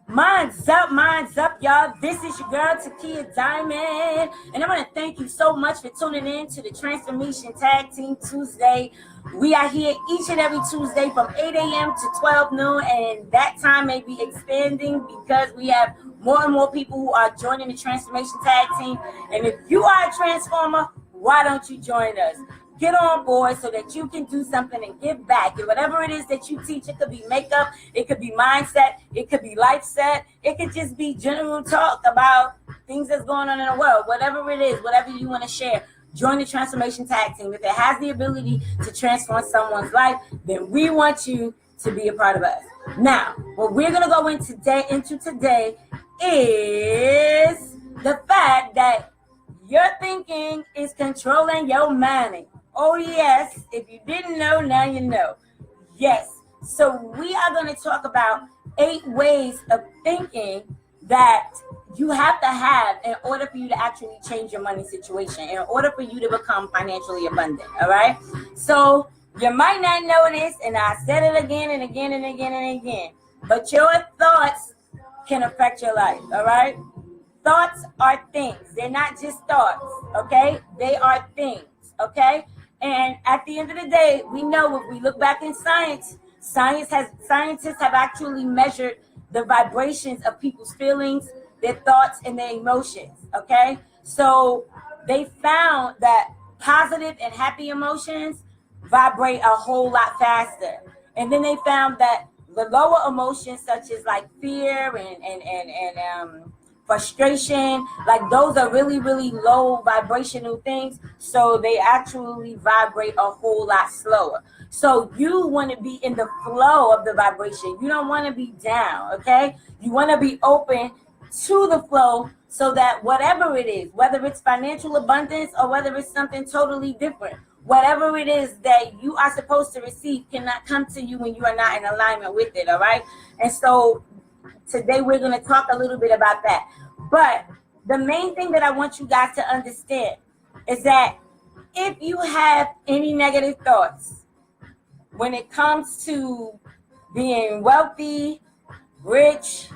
Minds up, y'all. This is your girl, Takiyah Diamond. And I want to thank you so much for tuning in to the Transformation Tag Team Tuesday. We are here each and every Tuesday from 8 a.m. to 12 noon. And that time may be expanding because we have more and more people who are joining the Transformation Tag Team. And if you are a transformer, why don't you join us? Get on board so that you can do something and give back. And whatever it is that you teach, it could be makeup, it could be mindset, it could be life set, it could just be general talk about things that's going on in the world. Whatever it is, whatever you want to share, join the Transformation Tag Team. If it has the ability to transform someone's life, then we want you to be a part of us. Now, what we're going to go into today is the fact that your thinking is controlling your money. Oh, yes. If you didn't know, now you know. Yes. So we are going to talk about 8 ways of thinking that you have to have in order for you to actually change your money situation, in order for you to become financially abundant. All right. So you might not know this, and I said it again and again and again and again, but your thoughts can affect your life. All right. Thoughts are things. They're not just thoughts, okay? They are things, okay? And at the end of the day, we know if we look back in scientists have actually measured the vibrations of people's feelings, their thoughts, and their emotions, okay? So they found that positive and happy emotions vibrate a whole lot faster. And then they found that the lower emotions, such as like fear and frustration, like those are really, really low vibrational things. So they actually vibrate a whole lot slower. So you want to be in the flow of the vibration. You don't want to be down, okay? You want to be open to the flow so that whatever it is, whether it's financial abundance or whether it's something totally different, whatever it is that you are supposed to receive cannot come to you when you are not in alignment with it, all right? And so today we're going to talk a little bit about that. But the main thing that I want you guys to understand is that if you have any negative thoughts when it comes to being wealthy, rich,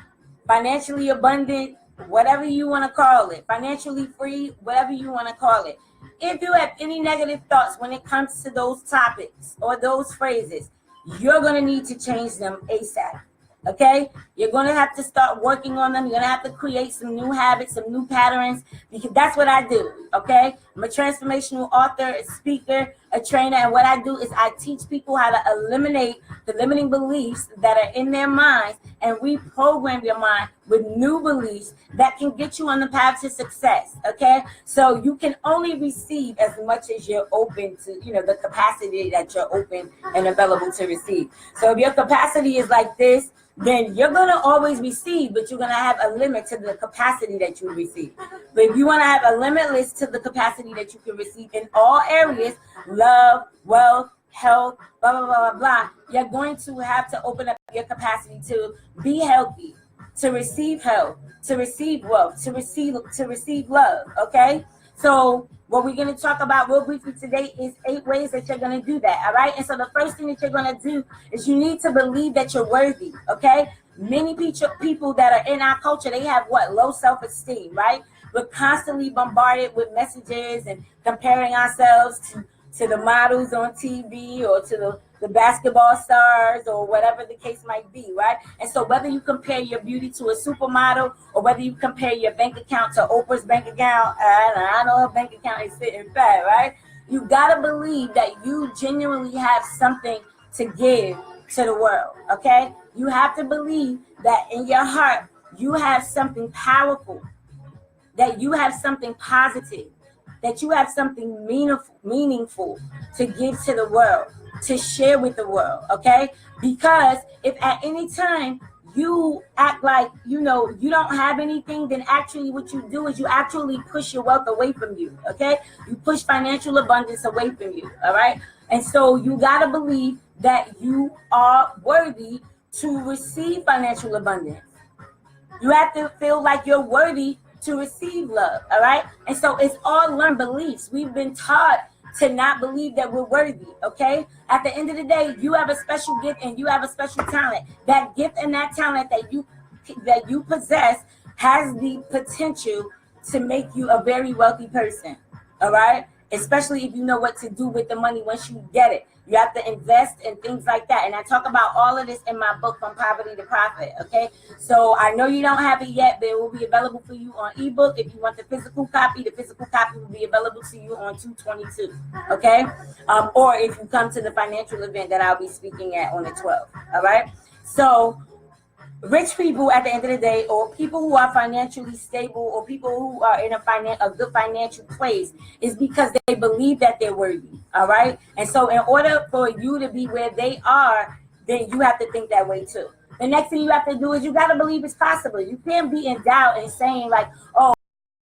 financially abundant, whatever you want to call it, financially free, whatever you want to call it, if you have any negative thoughts when it comes to those topics or those phrases, you're going to need to change them ASAP. Okay, you're going to have to start working on them. You're going to have to create some new habits, some new patterns, because that's what I do. Okay, I'm a transformational author, a speaker, a trainer, and what I do is I teach people how to eliminate the limiting beliefs that are in their minds and reprogram your mind with new beliefs that can get you on the path to success. Okay, so you can only receive as much as you're open to, the capacity that you're open and available to receive. So if your capacity is like this, then you're going to always receive, but you're going to have a limit to the capacity that you receive. But if you want to have a limitless to the capacity that you can receive in all areas, love, wealth, health, blah, blah, blah, blah, blah, you're going to have to open up your capacity to be healthy, to receive health, to receive wealth, to receive love, okay? So what we're going to talk about real briefly today is 8 ways that you're going to do that, all right? And so the first thing that you're going to do is you need to believe that you're worthy, okay? Many people that are in our culture, they have low self-esteem, right? We're constantly bombarded with messages and comparing ourselves to the models on TV or to the basketball stars or whatever the case might be, right? And so whether you compare your beauty to a supermodel or whether you compare your bank account to Oprah's bank account, I know her bank account is sitting fat, right? You gotta believe that you genuinely have something to give to the world, okay? You have to believe that in your heart, you have something powerful, that you have something positive, that you have something meaningful to give to the world, to share with the world, okay? Because if at any time you act like, you don't have anything, then actually what you do is you actually push your wealth away from you, okay? You push financial abundance away from you, all right? And so you got to believe that you are worthy to receive financial abundance. You have to feel like you're worthy to receive love, all right? And so it's all learned beliefs. We've been taught to not believe that we're worthy, okay? At the end of the day, you have a special gift and you have a special talent. That gift and that talent that you you possess has the potential to make you a very wealthy person. All right, especially if you know what to do with the money once you get it. You have to invest and things like that. And I talk about all of this in my book, From Poverty to Profit. Okay, so I know you don't have it yet, but it will be available for you on ebook. If you want the physical copy will be available to you on 2/22. Okay, or if you come to the financial event that I'll be speaking at on the 12th. All right, so rich people at the end of the day, or people who are financially stable, or people who are in a good financial place, is because they believe that they're worthy. All right, and so in order for you to be where they are, then you have to think that way too. The next thing you have to do is you got to believe it's possible. You can't be in doubt and saying like, oh,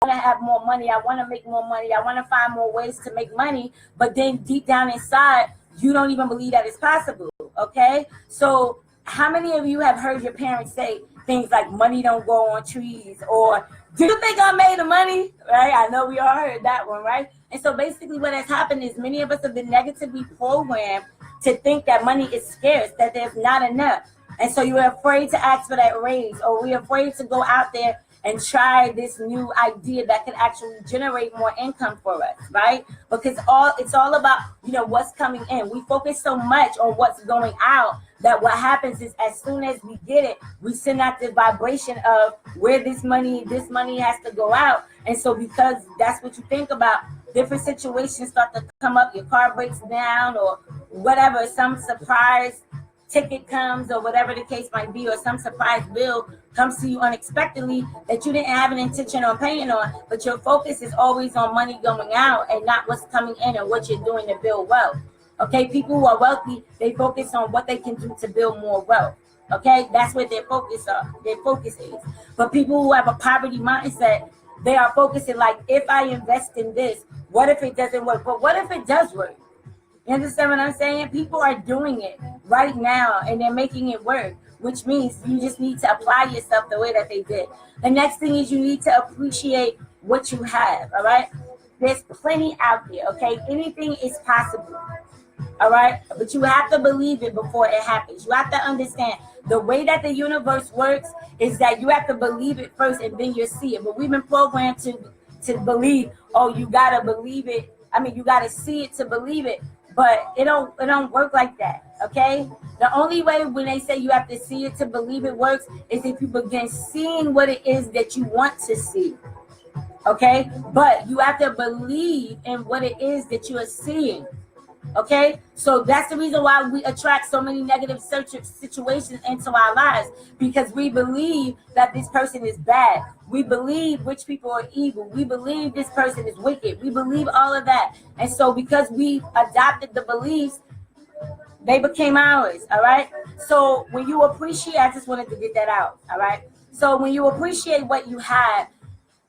I want to have more money, I want to make more money, I want to find more ways to make money, but then deep down inside you don't even believe that it's possible. Okay, so how many of you have heard your parents say things like money don't grow on trees, or do you think I made the money? Right? I know we all heard that one, right? And so basically what has happened is many of us have been negatively programmed to think that money is scarce, that there's not enough. And so you're afraid to ask for that raise, or we're afraid to go out there and try this new idea that could actually generate more income for us, right? Because it's all about, what's coming in. We focus so much on what's going out that what happens is as soon as we get it, we send out the vibration of where this money has to go out. And so because that's what you think about, different situations start to come up, your car breaks down or whatever, some surprise ticket comes or whatever the case might be, or some surprise bill comes to you unexpectedly that you didn't have an intention on paying on, but your focus is always on money going out and not what's coming in and what you're doing to build wealth. Okay, people who are wealthy, they focus on what they can do to build more wealth. Okay, that's what their focus is. But people who have a poverty mindset, they are focusing like, if I invest in this, what if it doesn't work? But what if it does work? You understand what I'm saying? People are doing it right now and they're making it work, which means you just need to apply yourself the way that they did. The next thing is you need to appreciate what you have, all right? There's plenty out there, okay? Anything is possible, all right? But you have to believe it before it happens. You have to understand the way that the universe works is that you have to believe it first and then you'll see it. But we've been programmed to believe, oh, you got to believe it. I mean, you got to see it to believe it. But it don't work like that, okay? The only way when they say you have to see it to believe it works is if you begin seeing what it is that you want to see, okay? But you have to believe in what it is that you are seeing, okay? So that's the reason why we attract so many negative situations into our lives, because we believe that this person is bad. We believe rich people are evil. We believe this person is wicked. We believe all of that. And so because we adopted the beliefs, they became ours, all right? So when you appreciate, I just wanted to get that out, all right? So when you appreciate what you have,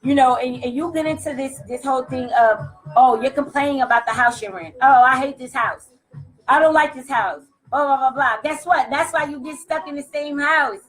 and you get into this whole thing of, oh, you're complaining about the house you're in. Oh, I hate this house. I don't like this house. Blah, blah, blah, blah. Guess what? That's why you get stuck in the same house,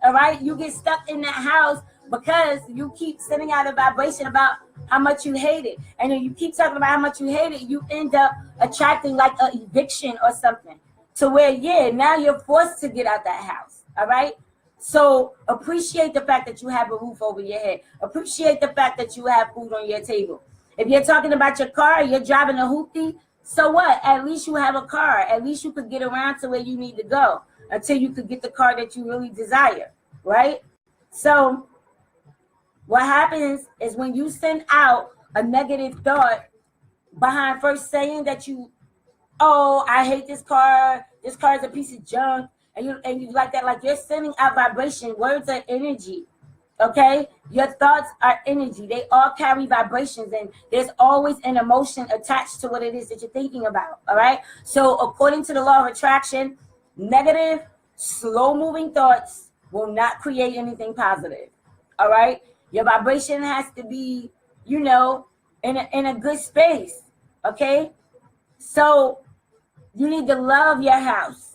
all right? You get stuck in that house because you keep sending out a vibration about how much you hate it. And then you keep talking about how much you hate it, you end up attracting like an eviction or something to where, now you're forced to get out that house, all right? So appreciate the fact that you have a roof over your head. Appreciate the fact that you have food on your table. If you're talking about your car, you're driving a hoopty, so what? At least you have a car. At least you could get around to where you need to go until you could get the car that you really desire, right? So what happens is when you send out a negative thought behind first saying that oh, I hate this car is a piece of junk, and you like that, like you're sending out vibration. Words are energy, okay? Your thoughts are energy. They all carry vibrations, and there's always an emotion attached to what it is that you're thinking about, all right? So according to the law of attraction, negative, slow-moving thoughts will not create anything positive, all right? Your vibration has to be, in a good space, okay? So you need to love your house.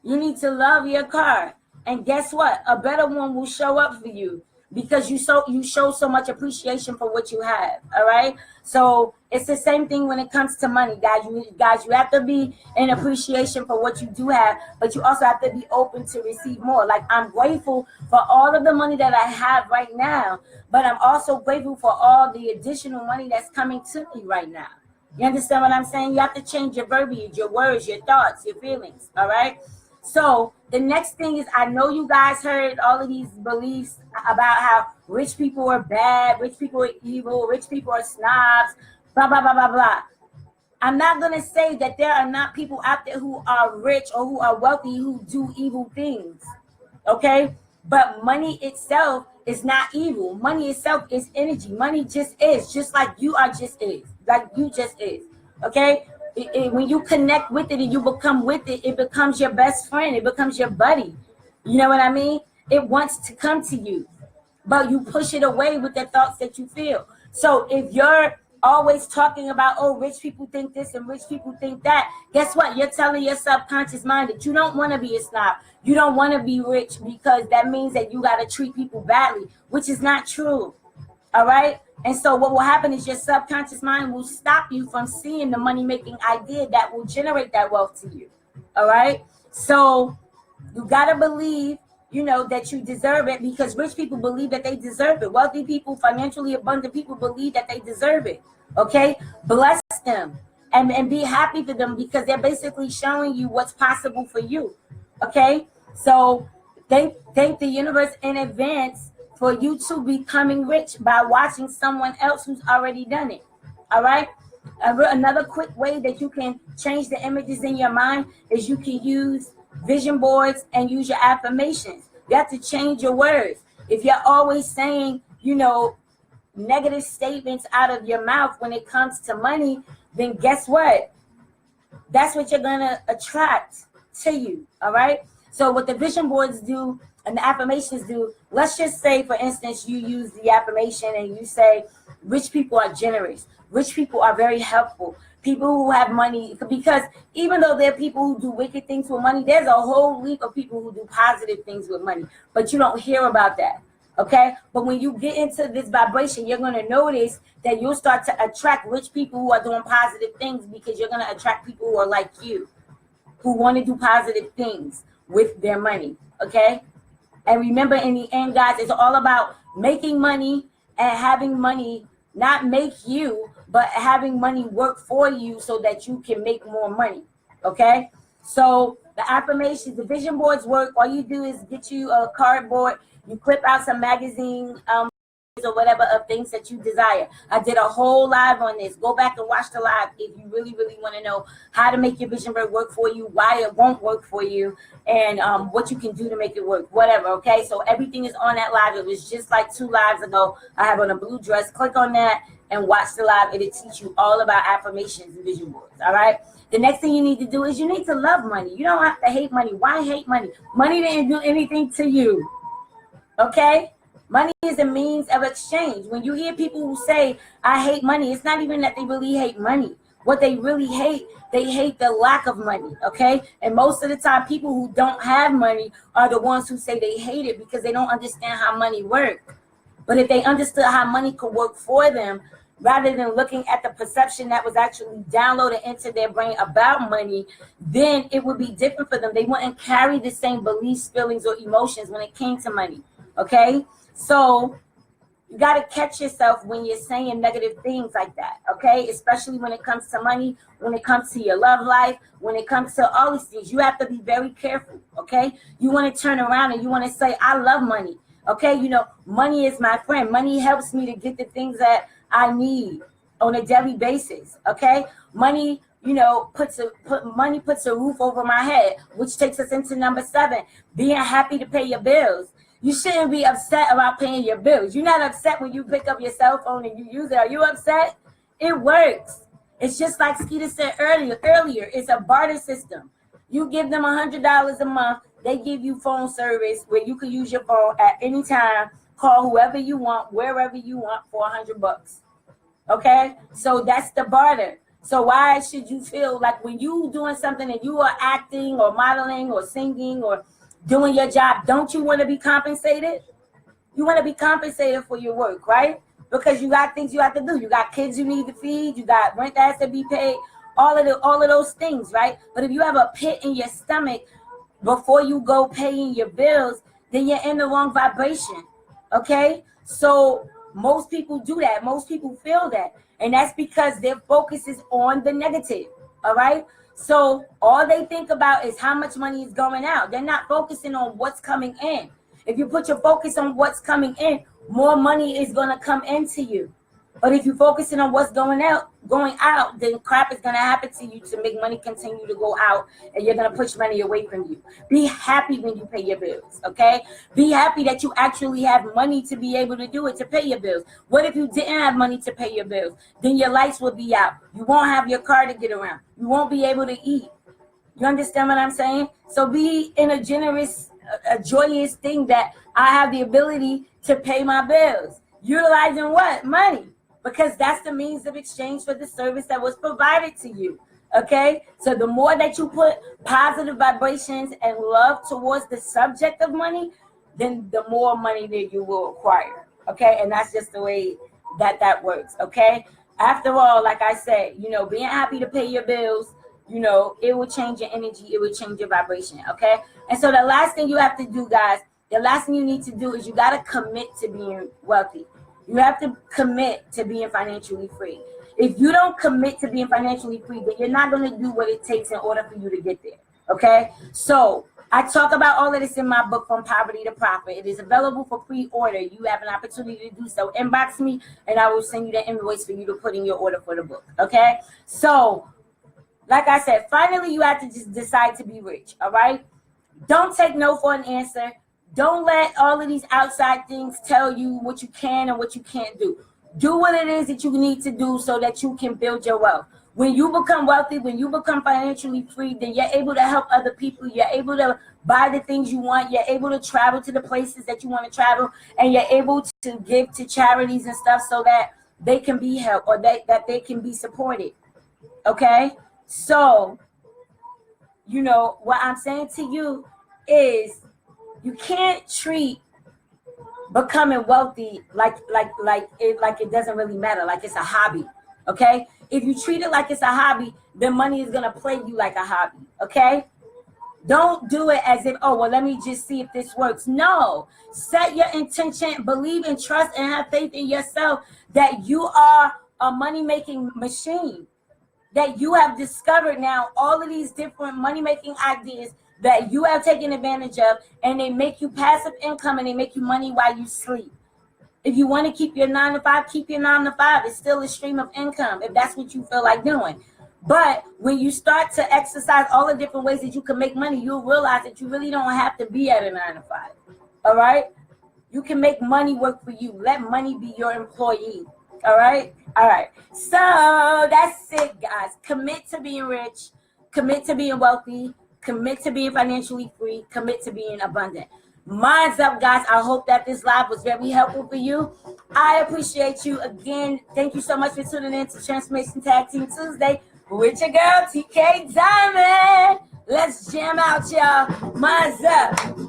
You need to love your car. And guess what? A better one will show up for you because you show so much appreciation for what you have, all right? So It's the same thing when it comes to money, guys. You have to be in appreciation for what you do have, but you also have to be open to receive more. Like, I'm grateful for all of the money that I have right now, but I'm also grateful for all the additional money that's coming to me right now. You understand what I'm saying? You have to change your verbiage, your words, your thoughts, your feelings. All right. So the next thing is, I know you guys heard all of these beliefs about how rich people are bad, rich people are evil, rich people are snobs, blah, blah, blah, blah, blah. I'm not going to say that there are not people out there who are rich or who are wealthy who do evil things. Okay? But money itself is not evil. Money itself is energy. Money just is, just like you are just is. Like you just is. Okay? When you connect with it and you become with it, it becomes your best friend. It becomes your buddy. You know what I mean? It wants to come to you, but you push it away with the thoughts that you feel. So if you're always talking about, oh, rich people think this and rich people think that, guess what? You're telling your subconscious mind that you don't want to be a snob. You don't want to be rich, because that means that you got to treat people badly, which is not true. All right? And so what will happen is your subconscious mind will stop you from seeing the money-making idea that will generate that wealth to you. All right? So you got to believe, that you deserve it, because rich people believe that they deserve it. Wealthy people, financially abundant people believe that they deserve it. Okay? Bless them and be happy for them, because they're basically showing you what's possible for you. Okay? So thank the universe in advance for you to becoming rich by watching someone else who's already done it. All right? Another quick way that you can change the images in your mind is you can use vision boards and use your affirmations. You have to change your words. If you're always saying, negative statements out of your mouth when it comes to money, then guess what? That's what you're going to attract to you. All right? So what the vision boards do and the affirmations do, let's just say, for instance, you use the affirmation and you say, rich people are generous. Rich people are very helpful. People who have money, because even though there are people who do wicked things with money, there's a whole league of people who do positive things with money, but you don't hear about that. Okay? But when you get into this vibration, you're going to notice that you'll start to attract rich people who are doing positive things, because you're going to attract people who are like you, who want to do positive things with their money. Okay? And remember, in the end, guys, it's all about making money and having money not make you, but having money work for you so that you can make more money. Okay? So the affirmations, the vision boards work. All you do is get you a cardboard, you clip out some magazine or whatever of things that you desire. I did a whole live on this. Go back and watch the live if you really, really want to know how to make your vision board work for you, why it won't work for you, and what you can do to make it work, whatever. Okay, so everything is on that live. It was just like 2 lives ago. I have on a blue dress. Click on that and watch the live. It'll teach you all about affirmations and vision boards. All right. The next thing you need to do is you need to love money. You don't have to hate money. Why hate money? Money didn't do anything to you. Okay? Money is a means of exchange. When you hear people who say, I hate money, it's not even that they really hate money. What they really hate, they hate the lack of money, okay? And most of the time, people who don't have money are the ones who say they hate it because they don't understand how money works. But if they understood how money could work for them, rather than looking at the perception that was actually downloaded into their brain about money, then it would be different for them. They wouldn't carry the same beliefs, feelings, or emotions when it came to money, okay? So you got to catch yourself when you're saying negative things like that, okay? Especially when it comes to money, when it comes to your love life, when it comes to all these things. You have to be very careful, okay? You want to turn around and you want to say, I love money, okay? Money is my friend. Money helps me to get the things that I need on a daily basis, okay? Money, puts a roof over my head, which takes us into number 7, being happy to pay your bills. You shouldn't be upset about paying your bills. You're not upset when you pick up your cell phone and you use it. Are you upset? It works. It's just like Skeeter said earlier. It's a barter system. You give them $100 a month. They give you phone service where you can use your phone at any time, call whoever you want, wherever you want for $100. Okay? So that's the barter. So why should you feel like when you doing something and you are acting or modeling or singing or doing your job, don't you want to be compensated? You want to be compensated for your work, right? because you got things you have to do. You got kids you need to feed. You got rent that has to be paid. All of those things, right? But if you have a pit in your stomach before you go paying your bills, then you're in the wrong vibration. Okay? So most people do that. Most people feel that. And that's because their focus is on the negative. All right? So all they think about is how much money is going out. They're not focusing on what's coming in. If you put your focus on what's coming in, more money is going to come into you. But if you're focusing on what's going out, then crap is going to happen to you to make money continue to go out, and you're going to push money away from you. Be happy when you pay your bills, okay? Be happy that you actually have money to be able to do it, to pay your bills. What if you didn't have money to pay your bills? Then your lights will be out. You won't have your car to get around. You won't be able to eat. You understand what I'm saying? So be in a joyous thing that I have the ability to pay my bills. Utilizing what? Money. Because that's the means of exchange for the service that was provided to you. Okay? So the more that you put positive vibrations and love towards the subject of money, then the more money that you will acquire. Okay? And that's just the way that works. Okay? After all, like I said, being happy to pay your bills, it will change your energy. It will change your vibration. Okay? And so the last thing you have to do, guys, the last thing you need to do is you got to commit to being wealthy. You have to commit to being financially free. If you don't commit to being financially free, then you're not going to do what it takes in order for you to get there. Okay? So I talk about all of this in my book, From Poverty to Profit. It is available for pre-order. You have an opportunity to do so. Inbox me, and I will send you the invoice for you to put in your order for the book. Okay? So, like I said, finally, you have to just decide to be rich. All right? Don't take no for an answer. Don't let all of these outside things tell you what you can and what you can't do. Do what it is that you need to do so that you can build your wealth. When you become wealthy, when you become financially free, then you're able to help other people. You're able to buy the things you want. You're able to travel to the places that you want to travel. And you're able to give to charities and stuff so that they can be helped, or that they can be supported. Okay? So, what I'm saying to you is, you can't treat becoming wealthy like it doesn't really matter, like it's a hobby. Okay? If you treat it like it's a hobby, then money is gonna play you like a hobby. Okay? Don't do it as if, let me just see if this works. No. Set your intention, believe and trust and have faith in yourself that you are a money-making machine. That you have discovered now all of these different money-making ideas that you have taken advantage of, and they make you passive income, and they make you money while you sleep. If you want to keep your 9 to 5, keep your 9 to 5. It's still a stream of income if that's what you feel like doing. But when you start to exercise all the different ways that you can make money, you'll realize that you really don't have to be at a 9 to 5. All right? You can make money work for you. Let money be your employee. All right? All right. So that's it, guys. Commit to being rich. Commit to being wealthy. Commit to being financially free. Commit to being abundant. Minds up, guys. I hope that this live was very helpful for you. I appreciate you. Again, thank you so much for tuning in to Transformation Tag Team Tuesday with your girl, TK Diamond. Let's jam out, y'all. Minds up.